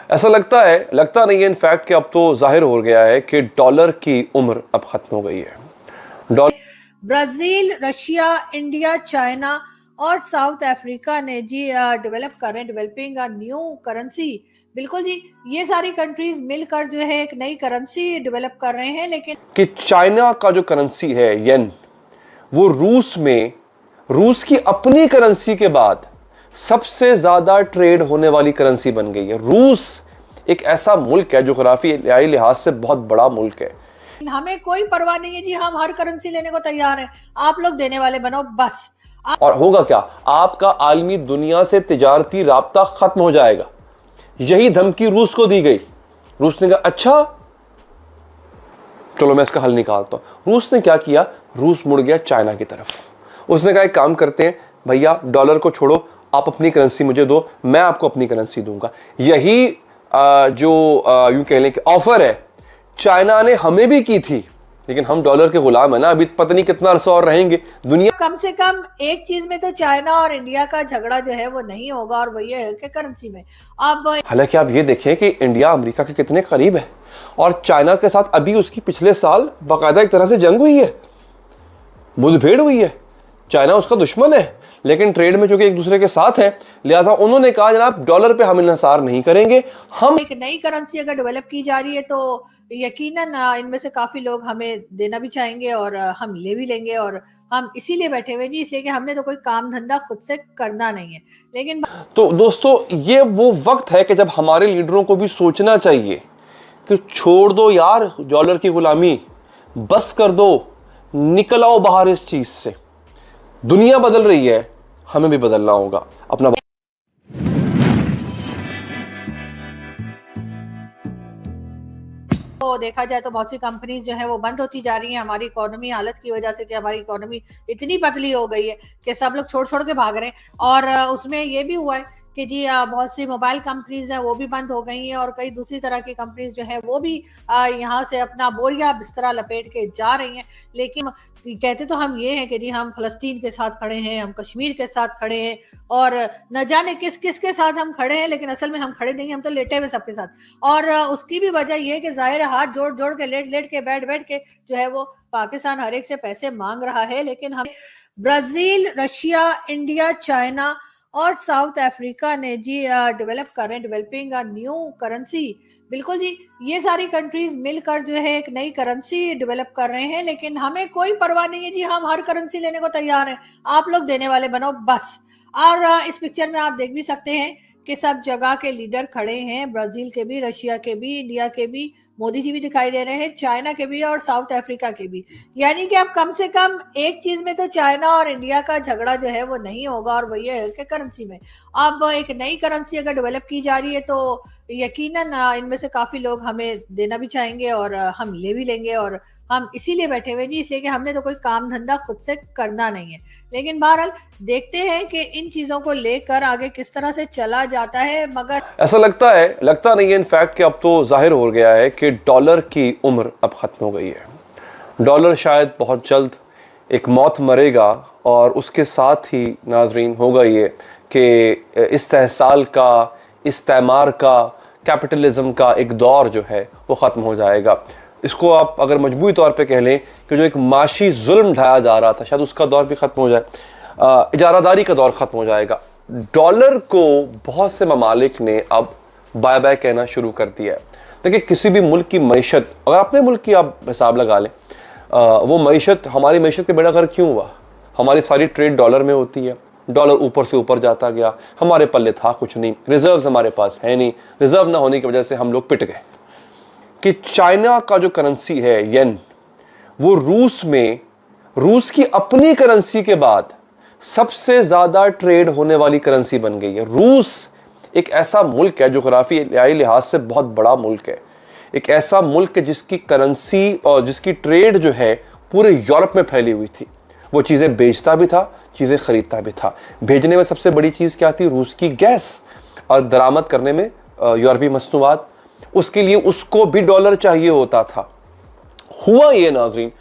ऐसा लगता नहीं है इनफैक्ट कि अब तो जाहिर हो गया है कि डॉलर की उम्र अब खत्म हो गई है। ब्राजील, रशिया, इंडिया, चाइना और साउथ अफ्रीका ने जी डेवलपिंग अ न्यू करेंसी। बिल्कुल जी, ये सारी कंट्रीज मिलकर जो है एक नई करेंसी डेवलप कर रहे हैं। लेकिन कि चाइना का जो करेंसी है येन, वो रूस की अपनी करेंसी के बाद सबसे ज्यादा ट्रेड होने वाली करेंसी बन गई है। रूस एक ऐसा मुल्क है, जोग्राफियाई लिहाज से बहुत बड़ा मुल्क है। हमें कोई परवाह नहीं है जी, हम हर करेंसी लेने को तैयार हैं, आप लोग देने वाले बनो बस। और होगा क्या, आपका आलमी दुनिया से तिजारती राब्ता खत्म हो जाएगा। यही धमकी रूस को दी गई। रूस ने कहा अच्छा चलो मैं इसका हल निकालता हूं। रूस ने क्या किया, रूस मुड़ गया चाइना की तरफ। उसने कहा एक काम करते हैं भैया, डॉलर को छोड़ो, आप अपनी करेंसी मुझे दो, मैं आपको अपनी करेंसी दूंगा। यही यूं कह लें कि ऑफर है चाइना ने हमें भी की थी, लेकिन हम डॉलर के गुलाम है ना, अभी पता नहीं कितना अरसा और रहेंगे। दुनिया कम से कम एक चीज में तो चाइना और इंडिया का झगड़ा जो है वो नहीं होगा, और वो ये है कि करेंसी में। अब हालांकि आप ये देखें कि इंडिया अमेरिका के कितने करीब है, और चाइना के साथ अभी उसकी पिछले साल बाकायदा एक तरह से जंग हुई है, मुठभेड़ हुई है। चाइना उसका दुश्मन है, लेकिन ट्रेड में चूंकि एक दूसरे के साथ है, लिहाजा उन्होंने कहा जनाब डॉलर पे हम इन्हिसार नहीं करेंगे। हम एक नई करेंसी अगर डेवलप की जा रही है तो यकीनन इनमें से काफी लोग हमें देना भी चाहेंगे और हम ले भी लेंगे, और हम इसीलिए बैठे हुए जी, इसलिए कि हमने तो कोई काम धंधा खुद से करना नहीं है। लेकिन तो दोस्तों, ये वो वक्त है कि जब हमारे लीडरों को भी सोचना चाहिए कि छोड़ दो यार डॉलर की गुलामी, बस कर दो, निकल आओ बाहर इस चीज से। दुनिया बदल रही है, हमें भी बदलना होगा अपना। तो देखा जाए तो बहुत सी कंपनीज जो है वो बंद होती जा रही हैं हमारी इकोनॉमी हालत की वजह से, कि हमारी इकोनॉमी इतनी पतली हो गई है कि सब लोग छोड़ छोड़ के भाग रहे हैं। और उसमें ये भी हुआ है कि जी बहुत सी मोबाइल कंपनीज हैं वो भी बंद हो गई हैं, और कई दूसरी तरह की कंपनीज जो है वो भी यहाँ से अपना बोरिया बिस्तरा लपेट के जा रही हैं। लेकिन कहते तो हम ये हैं कि जी हम फलस्तीन के साथ खड़े हैं, हम कश्मीर के साथ खड़े हैं, और न जाने किस किस के साथ हम खड़े हैं, लेकिन असल में हम खड़े नहीं, हम तो लेटे हुए सबके साथ। और उसकी भी वजह ये है कि जाहिर है हाथ जोड़ जोड़ के, लेट लेट के, बैठ बैठ के जो है वो पाकिस्तान हर एक से पैसे मांग रहा है। लेकिन हम ब्राजील, रशिया, इंडिया, चाइना और साउथ अफ्रीका ने जी डेवलपिंग अ न्यू करेंसी। बिल्कुल जी, ये सारी कंट्रीज मिलकर जो है एक नई करेंसी डेवलप कर रहे हैं। लेकिन हमें कोई परवाह नहीं है जी, हम हर करेंसी लेने को तैयार हैं, आप लोग देने वाले बनो बस। और इस पिक्चर में आप देख भी सकते हैं कि सब जगह के लीडर खड़े हैं, ब्राजील के भी, रशिया के भी, इंडिया के भी, मोदी जी भी दिखाई दे रहे हैं, चाइना के भी और साउथ अफ्रीका के भी। यानी कि अब कम से कम एक चीज में तो चाइना और इंडिया का झगड़ा जो है वो नहीं होगा, और वो ये है कि करेंसी में। अब एक नई करेंसी अगर डेवलप की जा रही है तो यकीनन इनमें से काफी लोग हमें देना भी चाहेंगे, और हम ले भी लेंगे, और हम इसीलिए बैठे हुए जी, इसलिए कि हमने तो कोई काम धंधा खुद से करना नहीं है। लेकिन बहरहाल देखते हैं कि इन चीजों को लेकर आगे किस तरह से चला जाता है। मगर ऐसा लगता नहीं है इनफैक्ट कि अब तो जाहिर हो गया है कि डॉलर की उम्र अब खत्म हो गई है। डॉलर शायद बहुत जल्द एक मौत मरेगा, और उसके साथ ही नाजरीन होगा ये कि इस्तेहसाल का, इस्तेमार का, कैपिटलिज्म का एक दौर जो है वो ख़त्म हो जाएगा। इसको आप अगर मजबूरी तौर पे कह लें कि जो एक माशी जुल्म ढाया जा रहा था, शायद उसका दौर भी ख़त्म हो जाए, इजारादारी का दौर ख़त्म हो जाएगा। डॉलर को बहुत से ममालिक ने अब बाय बाय कहना शुरू कर दिया है। देखिए, किसी भी मुल्क की मईशत, अगर अपने मुल्क की आप हिसाब लगा लें, वो मईशत, हमारी मईशत के बेड़ा गर्क क्यों हुआ? हमारी सारी ट्रेड डॉलर में होती है, डॉलर ऊपर से ऊपर जाता गया, हमारे पल्ले था कुछ नहीं, रिजर्व्स हमारे पास है नहीं, रिजर्व ना होने की वजह से हम लोग पिट गए। कि चाइना का जो करेंसी है येन, वो रूस की अपनी करेंसी के बाद सबसे ज्यादा ट्रेड होने वाली करेंसी बन गई है। रूस एक ऐसा मुल्क है, जोग्राफियाई लिहाज से बहुत बड़ा मुल्क है, एक ऐसा मुल्क है जिसकी करेंसी और जिसकी ट्रेड जो है पूरे यूरोप में फैली हुई थी। वो चीज़ें बेचता भी था, चीज़ें खरीदता भी था। भेजने में सबसे बड़ी चीज़ क्या थी? रूस की गैस, और दरामद करने में यूरोपीय मसनूआत। उसके लिए उसको भी डॉलर चाहिए होता था। हुआ ये नाजरीन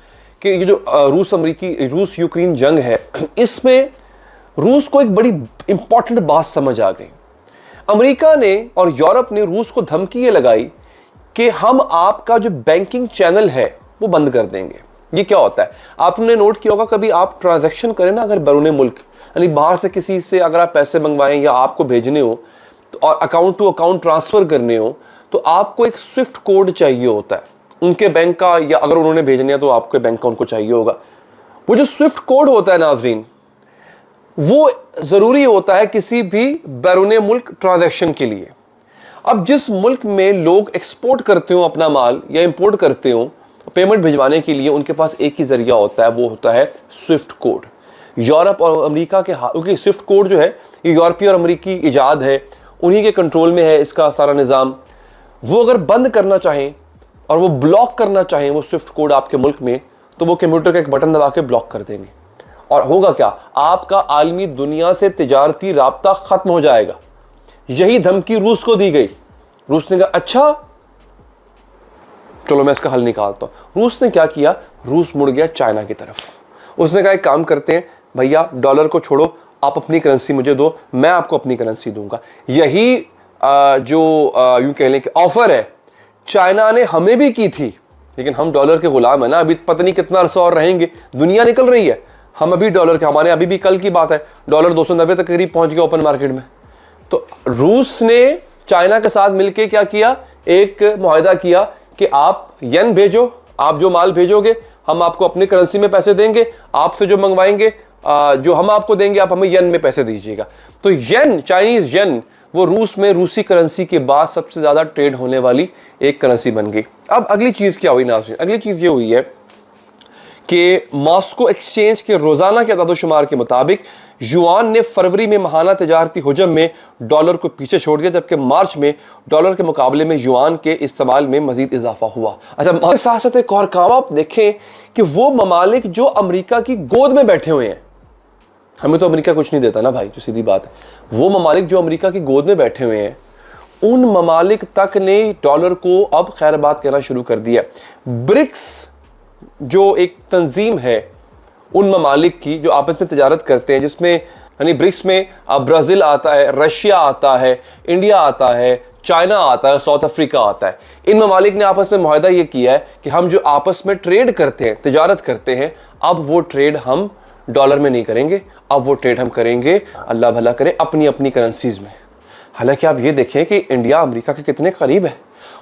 कि ये जो रूस यूक्रेन जंग है, इसमें रूस को एक बड़ी इंपॉर्टेंट बात समझ आ गई। अमेरिका ने और यूरोप ने रूस को धमकी ये लगाई कि हम आपका जो बैंकिंग चैनल है वो बंद कर देंगे। ये क्या होता है, आपने नोट किया होगा, कभी आप ट्रांजैक्शन करें ना अगर बैरून मुल्क, यानी बाहर से किसी से अगर आप पैसे मंगवाएं या आपको भेजने हो तो और अकाउंट टू अकाउंट ट्रांसफर करने हो तो आपको एक स्विफ्ट कोड चाहिए होता है उनके बैंक का, या अगर उन्होंने भेजने है तो आपके बैंक का उनको चाहिए होगा। वो जो स्विफ्ट कोड होता है नाजरीन, वो जरूरी होता है किसी भी बैरून मुल्क ट्रांजैक्शन के लिए। अब जिस मुल्क में लोग एक्सपोर्ट करते हो अपना माल या इंपोर्ट करते हो, पेमेंट भिजवाने के लिए उनके पास एक ही जरिया होता है, वो होता है स्विफ्ट कोड। यूरोप और अमेरिका के क्योंकि स्विफ्ट कोड जो है ये यूरोपीय और अमेरिकी इजाद है, उन्हीं के कंट्रोल में है इसका सारा निज़ाम। वो अगर बंद करना चाहें और वो ब्लॉक करना चाहें वो स्विफ्ट कोड आपके मुल्क में, तो वो कंप्यूटर का एक बटन दबा के ब्लॉक कर देंगे और होगा क्या, आपका आलमी दुनिया से तिजारती राब्ता खत्म हो जाएगा। यही धमकी रूस को दी गई। रूस ने कहा अच्छा चलो मैं इसका हल निकालता हूं। रूस ने क्या किया, रूस मुड़ गया चाइना की तरफ। उसने कहा एक काम करते हैं भैया, डॉलर को छोड़ो, आप अपनी करेंसी मुझे दो, मैं आपको अपनी करेंसी दूंगा। यही यूं कह लें कि ऑफर है चाइना ने हमें भी की थी, लेकिन हम डॉलर के गुलाम है ना, अभी पता नहीं कितना अरसा और रहेंगे। दुनिया निकल रही है, हम अभी डॉलर के, हमारे अभी भी कल की बात है डॉलर 290 तक करीब पहुंच गया ओपन मार्केट में। तो रूस ने चाइना के साथ मिलकर क्या किया, एक मुआहदा किया कि आप येन भेजो, आप जो माल भेजोगे हम आपको अपनी करेंसी में पैसे देंगे, आपसे जो मंगवाएंगे जो हम आपको देंगे आप हमें येन में पैसे दीजिएगा। तो येन, चाइनीज येन, वो रूस में रूसी करेंसी के बाद सबसे ज्यादा ट्रेड होने वाली एक करेंसी बन गई। अब अगली चीज क्या हुई नाज़रीन, अगली चीज ये हुई है कि मॉस्को एक्सचेंज के रोजाना के अदाद-ओ-शुमार के मुताबिक युआन ने फरवरी में माहाना तिजारती हुजम में डॉलर को पीछे छोड़ दिया, जबकि मार्च में डॉलर के मुकाबले में युआन के इस्तेमाल में मजीद इजाफा हुआ। अच्छा, साथ साथ एक और काम आप देखें कि वो ममालिक जो अमेरिका की गोद में बैठे हुए हैं, हमें तो अमेरिका कुछ नहीं देता ना भाई, तो सीधी बात है, वो ममालिक जो अमेरिका की गोद में बैठे हुए हैं उन ममालिक तक ने डॉलर को अब खैर बात कहना शुरू कर दिया। ब्रिक्स जो एक तंजीम है उन ममालिक की जो आपस में तिजारत करते हैं, जिसमें यानी ब्रिक्स में ब्राज़ील आता है, रशिया आता है, इंडिया आता है, चाइना आता है, साउथ अफ्रीका आता है। इन ममालिक ने आपस में मुआहदा ये किया है कि हम जो आपस में ट्रेड करते हैं, तिजारत करते हैं, अब वो ट्रेड हम डॉलर में नहीं करेंगे, अब वो ट्रेड हम करेंगे, अल्लाह भला करे, अपनी अपनी करेंसीज में। हालांकि आप ये देखें कि इंडिया अमेरिका के कितने करीब है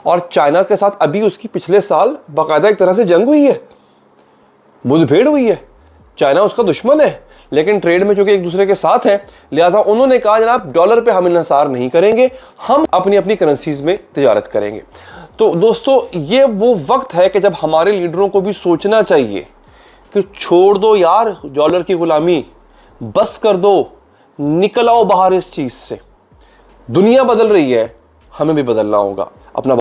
और चाइना के साथ अभी उसकी पिछले साल बाकायदा एक तरह से जंग हुई है, मुठभेड़ हुई है। चाइना उसका दुश्मन है, लेकिन ट्रेड में जो कि एक दूसरे के साथ है, लिहाजा उन्होंने कहा जनाब डॉलर पे हम इन्हिसार नहीं करेंगे, हम अपनी अपनी करेंसीज में तिजारत करेंगे। तो दोस्तों ये वो वक्त है कि जब हमारे लीडरों को भी सोचना चाहिए कि छोड़ दो यार डॉलर की गुलामी, बस कर दो, निकल आओ बाहर इस चीज से। दुनिया बदल रही है, हमें भी बदलना होगा। अपना